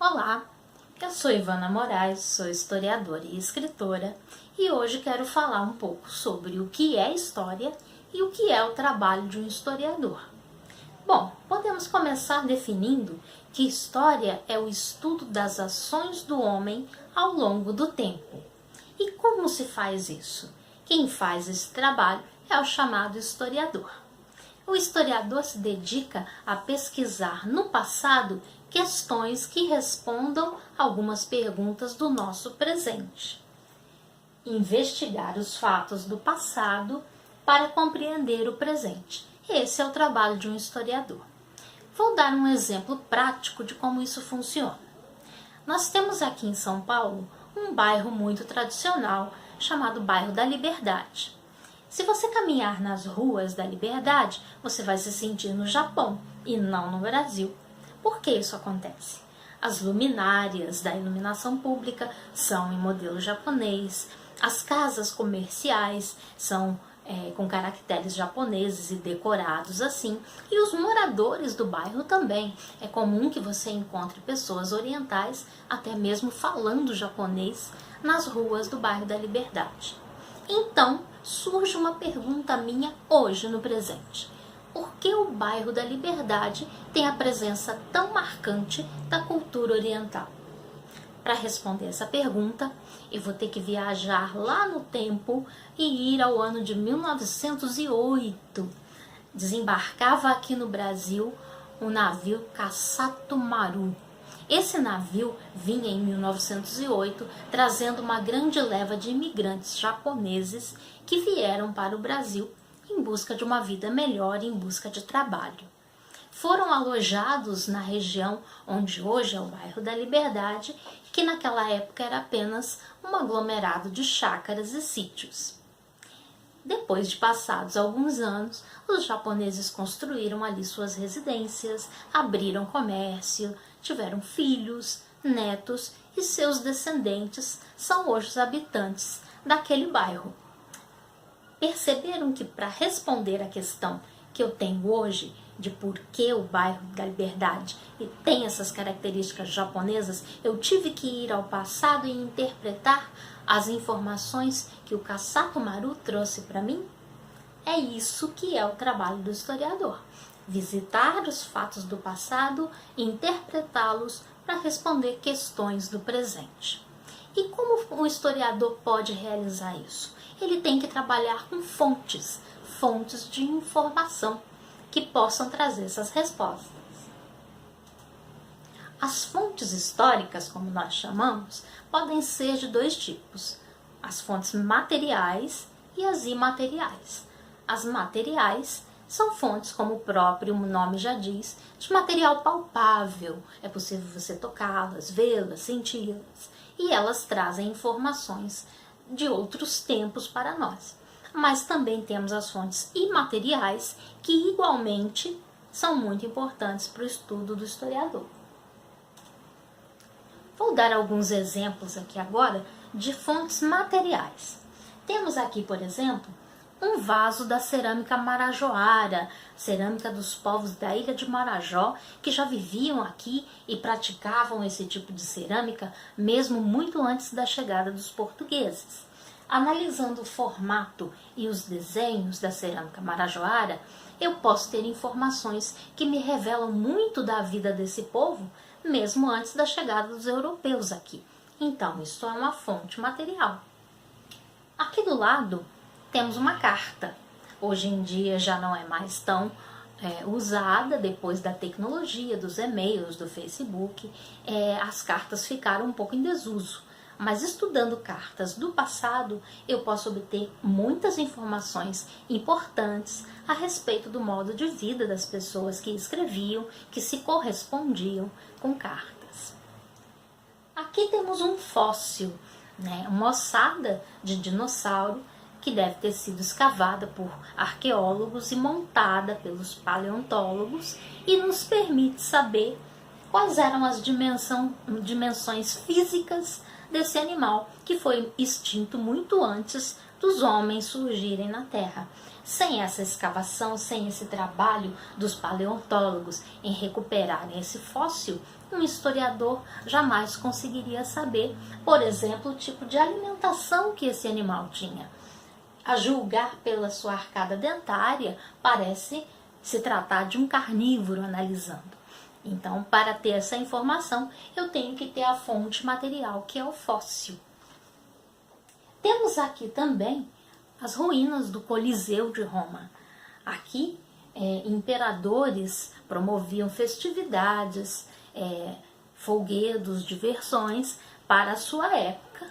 Olá, eu sou Ivana Moraes, sou historiadora e escritora e hoje quero falar um pouco sobre o que é história e o que é o trabalho de um historiador. Bom, podemos começar definindo que história é o estudo das ações do homem ao longo do tempo. E como se faz isso? Quem faz esse trabalho é o chamado historiador. O historiador se dedica a pesquisar no passado questões que respondam algumas perguntas do nosso presente. Investigar os fatos do passado para compreender o presente. Esse é o trabalho de um historiador. Vou dar um exemplo prático de como isso funciona. Nós temos aqui em São Paulo um bairro muito tradicional chamado Bairro da Liberdade. Se você caminhar nas ruas da Liberdade, você vai se sentir no Japão e não no Brasil. Por que isso acontece? As luminárias da iluminação pública são em modelo japonês, as casas comerciais são com caracteres japoneses e decorados assim, e os moradores do bairro também. É comum que você encontre pessoas orientais, até mesmo falando japonês, nas ruas do Bairro da Liberdade. Então, surge uma pergunta minha hoje no presente. Por que o Bairro da Liberdade tem a presença tão marcante da cultura oriental? Para responder essa pergunta, eu vou ter que viajar lá no tempo e ir ao ano de 1908. Desembarcava aqui no Brasil o navio Kassato Maru. Esse navio vinha em 1908 trazendo uma grande leva de imigrantes japoneses que vieram para o Brasil em busca de uma vida melhor, em busca de trabalho. Foram alojados na região onde hoje é o Bairro da Liberdade, que naquela época era apenas um aglomerado de chácaras e sítios. Depois de passados alguns anos, os japoneses construíram ali suas residências, abriram comércio, tiveram filhos, netos e seus descendentes são hoje os habitantes daquele bairro. Perceberam que para responder a questão que eu tenho hoje de por que o Bairro da Liberdade tem essas características japonesas, eu tive que ir ao passado e interpretar as informações que o Kassato Maru trouxe para mim? É isso que é o trabalho do historiador. Visitar os fatos do passado e interpretá-los para responder questões do presente. E como o historiador pode realizar isso? Ele tem que trabalhar com fontes de informação que possam trazer essas respostas. As fontes históricas, como nós chamamos, podem ser de dois tipos: as fontes materiais e as imateriais. As materiais são fontes, como o próprio nome já diz, de material palpável. É possível você tocá-las, vê-las, senti-las. E elas trazem informações de outros tempos para nós. Mas também temos as fontes imateriais, que igualmente são muito importantes para o estudo do historiador. Vou dar alguns exemplos aqui agora de fontes materiais. Temos aqui, por exemplo, um vaso da cerâmica marajoara, cerâmica dos povos da ilha de Marajó, que já viviam aqui e praticavam esse tipo de cerâmica mesmo muito antes da chegada dos portugueses. Analisando o formato e os desenhos da cerâmica marajoara, eu posso ter informações que me revelam muito da vida desse povo, mesmo antes da chegada dos europeus aqui. Então, isso é uma fonte material. Aqui do lado, temos uma carta. Hoje em dia já não é mais tão usada, depois da tecnologia, dos e-mails, do Facebook. As cartas ficaram um pouco em desuso. Mas estudando cartas do passado, eu posso obter muitas informações importantes a respeito do modo de vida das pessoas que escreviam, que se correspondiam com cartas. Aqui temos um fóssil, uma ossada de dinossauro que deve ter sido escavada por arqueólogos e montada pelos paleontólogos e nos permite saber quais eram as dimensões físicas desse animal que foi extinto muito antes dos homens surgirem na Terra. Sem essa escavação, sem esse trabalho dos paleontólogos em recuperarem esse fóssil, um historiador jamais conseguiria saber, por exemplo, o tipo de alimentação que esse animal tinha. A julgar pela sua arcada dentária, parece se tratar de um carnívoro analisando. Então, para ter essa informação, eu tenho que ter a fonte material, que é o fóssil. Temos aqui também as ruínas do Coliseu de Roma. Aqui, imperadores promoviam festividades, folguedos, diversões para a sua época,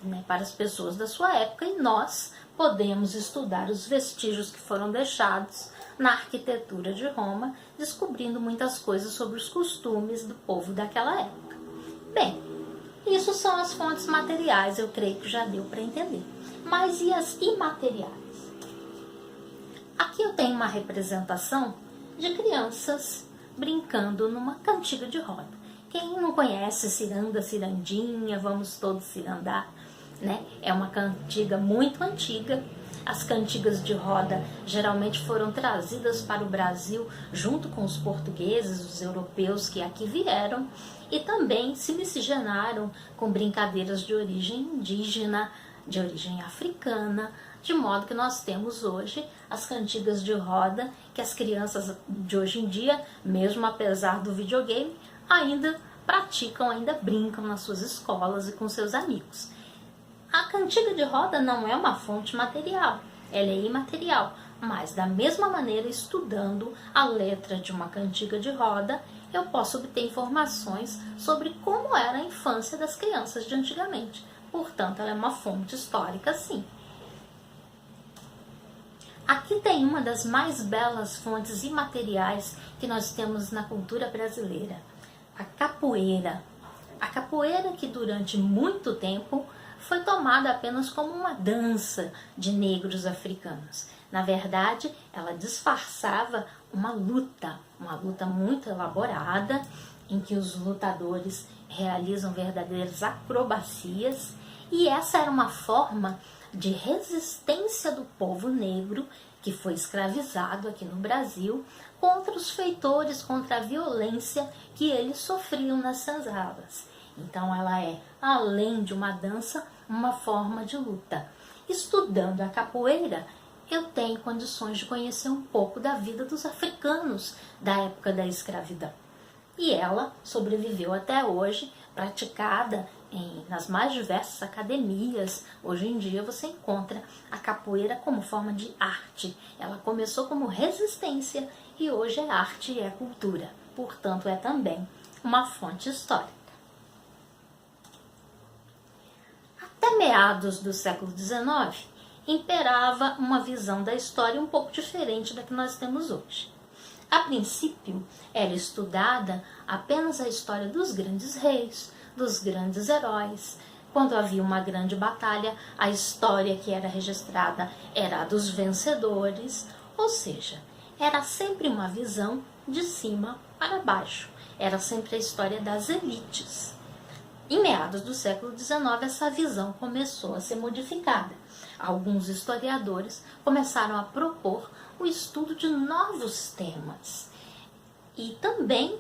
né, para as pessoas da sua época, e nós podemos estudar os vestígios que foram deixados na arquitetura de Roma, descobrindo muitas coisas sobre os costumes do povo daquela época. Bem, isso são as fontes materiais, eu creio que já deu para entender. Mas e as imateriais? Aqui eu tenho uma representação de crianças brincando numa cantiga de roda. Quem não conhece Ciranda, Cirandinha, vamos todos cirandar, né? É uma cantiga muito antiga. As cantigas de roda geralmente foram trazidas para o Brasil junto com os portugueses, os europeus que aqui vieram, e também se miscigenaram com brincadeiras de origem indígena, de origem africana, de modo que nós temos hoje as cantigas de roda que as crianças de hoje em dia, mesmo apesar do videogame, ainda praticam, ainda brincam nas suas escolas e com seus amigos. A cantiga de roda não é uma fonte material, ela é imaterial, mas da mesma maneira, estudando a letra de uma cantiga de roda, eu posso obter informações sobre como era a infância das crianças de antigamente. Portanto, ela é uma fonte histórica, sim. Aqui tem uma das mais belas fontes imateriais que nós temos na cultura brasileira, a capoeira. A capoeira que durante muito tempo foi tomada apenas como uma dança de negros africanos. Na verdade, ela disfarçava uma luta muito elaborada, em que os lutadores realizam verdadeiras acrobacias, e essa era uma forma de resistência do povo negro, que foi escravizado aqui no Brasil, contra os feitores, contra a violência que eles sofriam nas senzalas. Então ela é, além de uma dança, uma forma de luta. Estudando a capoeira, eu tenho condições de conhecer um pouco da vida dos africanos da época da escravidão. E ela sobreviveu até hoje, praticada nas mais diversas academias. Hoje em dia você encontra a capoeira como forma de arte. Ela começou como resistência e hoje é arte e é cultura. Portanto, é também uma fonte histórica. Até meados do século XIX, imperava uma visão da história um pouco diferente da que nós temos hoje. A princípio, era estudada apenas a história dos grandes reis, dos grandes heróis. Quando havia uma grande batalha, a história que era registrada era a dos vencedores, ou seja, era sempre uma visão de cima para baixo, era sempre a história das elites. Em meados do século XIX, essa visão começou a ser modificada. Alguns historiadores começaram a propor o estudo de novos temas. E também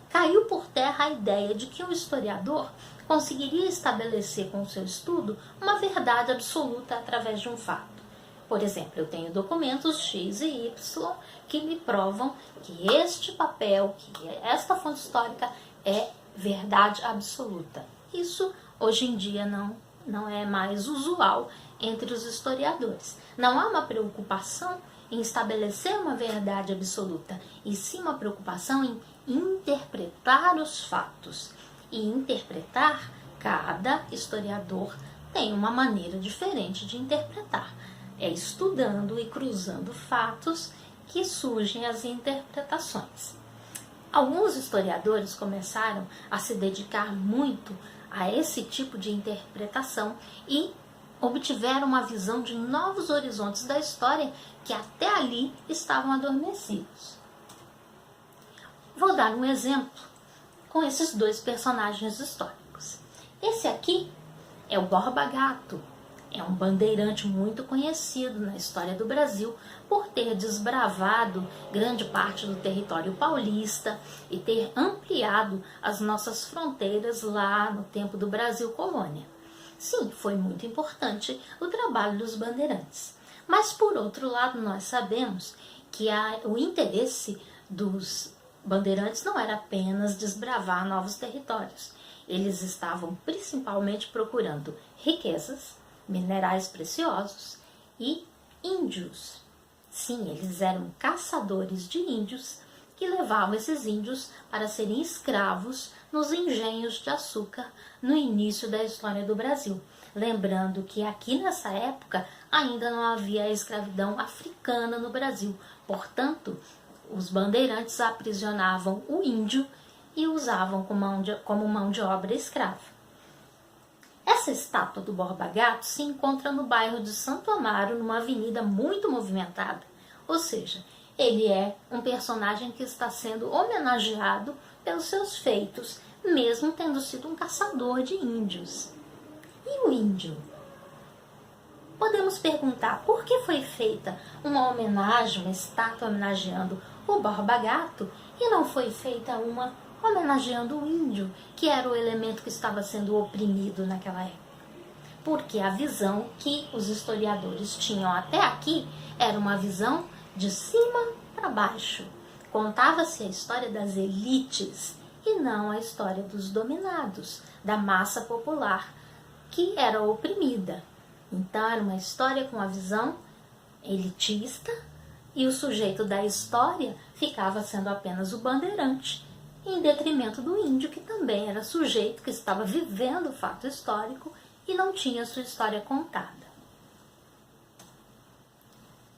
caiu por terra a ideia de que o historiador conseguiria estabelecer com o seu estudo uma verdade absoluta através de um fato. Por exemplo, eu tenho documentos X e Y que me provam que este papel, que esta fonte histórica é verdade absoluta. Isso, hoje em dia, não é mais usual entre os historiadores. Não há uma preocupação em estabelecer uma verdade absoluta, e sim uma preocupação em interpretar os fatos. E interpretar, cada historiador tem uma maneira diferente de interpretar. É estudando e cruzando fatos que surgem as interpretações. Alguns historiadores começaram a se dedicar muito a esse tipo de interpretação e obtiveram uma visão de novos horizontes da história que até ali estavam adormecidos. Vou dar um exemplo com esses dois personagens históricos. Esse aqui é o Borba Gato. É um bandeirante muito conhecido na história do Brasil por ter desbravado grande parte do território paulista e ter ampliado as nossas fronteiras lá no tempo do Brasil colônia. Sim, foi muito importante o trabalho dos bandeirantes. Mas, por outro lado, nós sabemos que o interesse dos bandeirantes não era apenas desbravar novos territórios. Eles estavam principalmente procurando riquezas, minerais preciosos e índios. Sim, eles eram caçadores de índios que levavam esses índios para serem escravos nos engenhos de açúcar no início da história do Brasil. Lembrando que aqui nessa época ainda não havia a escravidão africana no Brasil. Portanto, os bandeirantes aprisionavam o índio e usavam como mão de obra escrava. Essa estátua do Borba Gato se encontra no bairro de Santo Amaro, numa avenida muito movimentada. Ou seja, ele é um personagem que está sendo homenageado pelos seus feitos, mesmo tendo sido um caçador de índios. E o índio? Podemos perguntar por que foi feita uma homenagem, uma estátua homenageando o Borba Gato e não foi feita uma homenageando o índio, que era o elemento que estava sendo oprimido naquela época. Porque a visão que os historiadores tinham até aqui era uma visão de cima para baixo. Contava-se a história das elites e não a história dos dominados, da massa popular, que era oprimida. Então era uma história com a visão elitista e o sujeito da história ficava sendo apenas o bandeirante, em detrimento do índio, que também era sujeito que estava vivendo o fato histórico e não tinha sua história contada.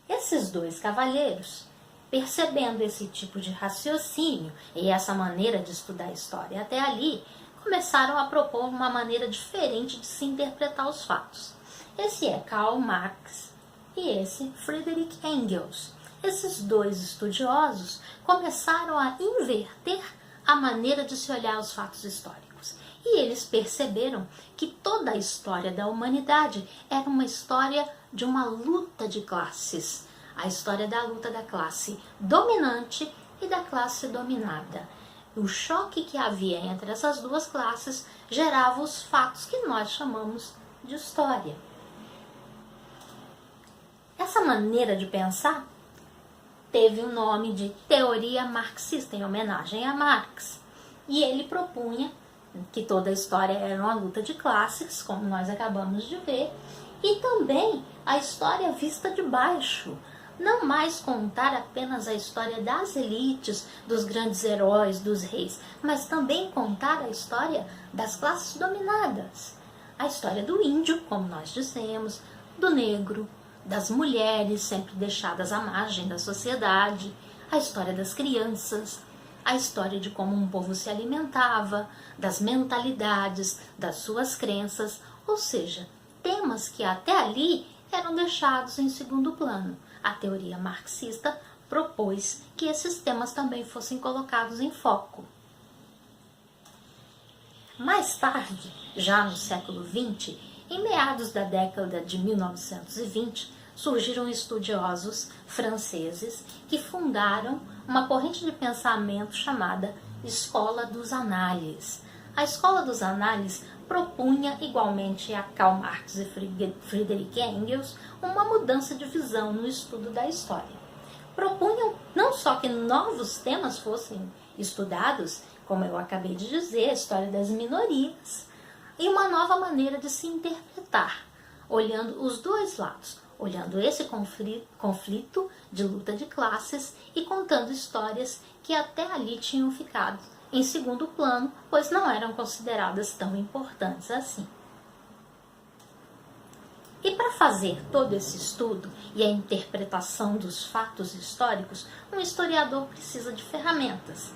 Esses dois cavalheiros, percebendo esse tipo de raciocínio e essa maneira de estudar a história até ali, começaram a propor uma maneira diferente de se interpretar os fatos. Esse é Karl Marx e esse Friedrich Engels. Esses dois estudiosos começaram a inverter a maneira de se olhar os fatos históricos. E eles perceberam que toda a história da humanidade era uma história de uma luta de classes. A história da luta da classe dominante e da classe dominada. O choque que havia entre essas duas classes gerava os fatos que nós chamamos de história. Essa maneira de pensar teve o nome de teoria marxista, em homenagem a Marx. E ele propunha que toda a história era uma luta de classes, como nós acabamos de ver, e também a história vista de baixo. Não mais contar apenas a história das elites, dos grandes heróis, dos reis, mas também contar a história das classes dominadas. A história do índio, como nós dissemos, do negro, das mulheres sempre deixadas à margem da sociedade, a história das crianças, a história de como um povo se alimentava, das mentalidades, das suas crenças, ou seja, temas que até ali eram deixados em segundo plano. A teoria marxista propôs que esses temas também fossem colocados em foco. Mais tarde, já no século XX, em meados da década de 1920, surgiram estudiosos franceses que fundaram uma corrente de pensamento chamada Escola dos Análises. A Escola dos Análises propunha, igualmente a Karl Marx e Friedrich Engels, uma mudança de visão no estudo da história. Propunham não só que novos temas fossem estudados, como eu acabei de dizer, a história das minorias, e uma nova maneira de se interpretar, olhando os dois lados, olhando esse conflito de luta de classes e contando histórias que até ali tinham ficado em segundo plano, pois não eram consideradas tão importantes assim. E para fazer todo esse estudo e a interpretação dos fatos históricos, um historiador precisa de ferramentas.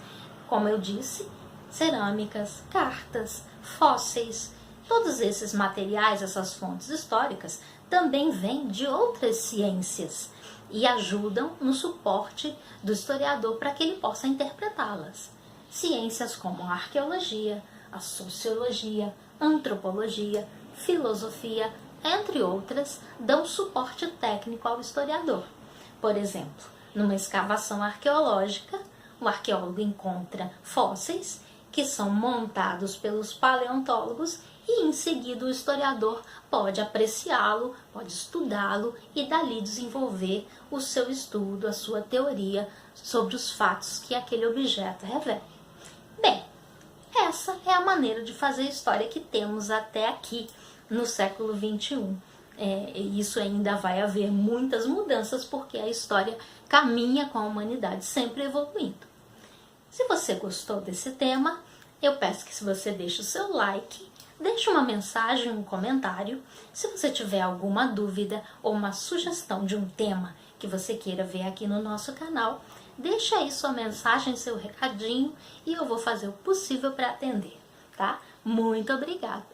Como eu disse, cerâmicas, cartas, fósseis, todos esses materiais, essas fontes históricas, também vêm de outras ciências e ajudam no suporte do historiador para que ele possa interpretá-las. Ciências como a arqueologia, a sociologia, a antropologia, filosofia, entre outras, dão suporte técnico ao historiador. Por exemplo, numa escavação arqueológica, o arqueólogo encontra fósseis que são montados pelos paleontólogos e em seguida o historiador pode apreciá-lo, pode estudá-lo e dali desenvolver o seu estudo, a sua teoria sobre os fatos que aquele objeto revela. Bem, essa é a maneira de fazer história que temos até aqui no século XXI. Isso ainda vai haver muitas mudanças porque a história caminha com a humanidade sempre evoluindo. Se você gostou desse tema, eu peço que você deixe o seu like, deixe uma mensagem, um comentário. Se você tiver alguma dúvida ou uma sugestão de um tema que você queira ver aqui no nosso canal, deixe aí sua mensagem, seu recadinho e eu vou fazer o possível para atender, tá? Muito obrigada!